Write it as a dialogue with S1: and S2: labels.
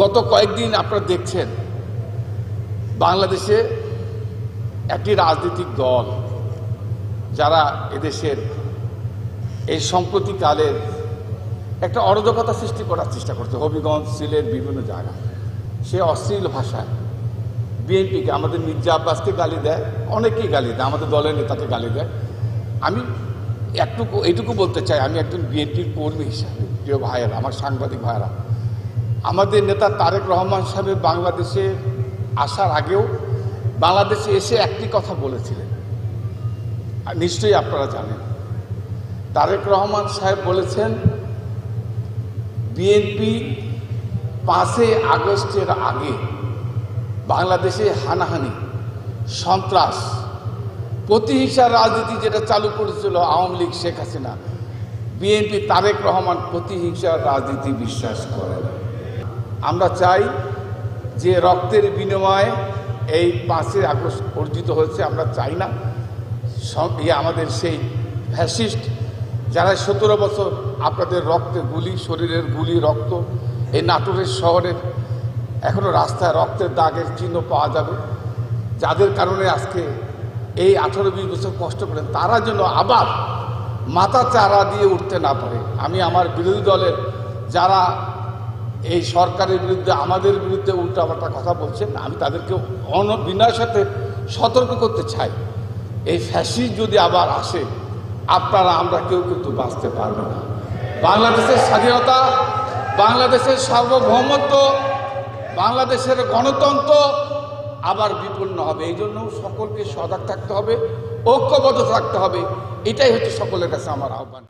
S1: গত কয়েকদিন আপনারা দেখছেন বাংলাদেশে একটি রাজনৈতিক দল যারা এদেশের এই সম্প্রতিকালের একটা অরাজকতা সৃষ্টি করার চেষ্টা করছে। হবিগঞ্জ, সিলেট, বিভিন্ন জায়গা সে অশ্লীল ভাষায় বিএনপিকে, আমাদের মির্জা আব্বাসকে গালি দেয়, অনেকেই গালি দেয়, আমাদের দলের নেতাকে গালি দেয়। আমি এইটুকু বলতে চাই, আমি একজন বিএনপির কর্মী হিসাবে, প্রিয় ভাইয়েরা, আমার সাংবাদিক ভাইয়েরা, আমাদের নেতা তারেক রহমান সাহেব বাংলাদেশে আসার আগেও বাংলাদেশে এসে একটি কথা বলেছিলেন, নিশ্চয়ই আপনারা জানেন। তারেক রহমান সাহেব বলেছেন বিএনপি 5 আগস্টের আগে বাংলাদেশে হানাহানি, সন্ত্রাস, প্রতিহিংসার রাজনীতি যেটা চালু করেছিল আওয়ামী লীগ, শেখ হাসিনা, বিএনপি তারেক রহমান প্রতিহিংসার রাজনীতি বিশ্বাস করেন। আমরা চাই যে রক্তের বিনিময়ে এই 5 আগস্ট অর্জিত হয়েছে, আমরা চাই না আমাদের সেই ফ্যাসিস্ট যারা 17 বছর আপনাদের রক্তে গুলি, শরীরের গুলি, রক্ত, এই নাটোরের শহরের এখনও রাস্তায় রক্তের দাগের চিহ্ন পাওয়া যাবে, যাদের কারণে আজকে এই 18-20 বছর কষ্ট করেন, তারা যেন আবার মাথা চারা দিয়ে উঠতে না পারে। আমি আমার বিরোধী দলের যারা এই সরকারের বিরুদ্ধে, আমাদের বিরুদ্ধে উল্টাপাল্টা কথা বলছেন, আমি তাদেরকে বিনয়ের সাথে সতর্ক করতে চাই, এই ফ্যাসিস্ট যদি আবার আসে, আপনারা আমরা কেউ কিন্তু বাঁচতে পারবে না। বাংলাদেশের স্বাধীনতা, বাংলাদেশের সার্বভৌমত্ব, বাংলাদেশের গণতন্ত্র আবার বিপন্ন হবে। এই জন্য সকলকে সজাগ থাকতে হবে, ঐক্যবদ্ধ থাকতে হবে। এটাই হচ্ছে সকলের কাছে আমার আহ্বান।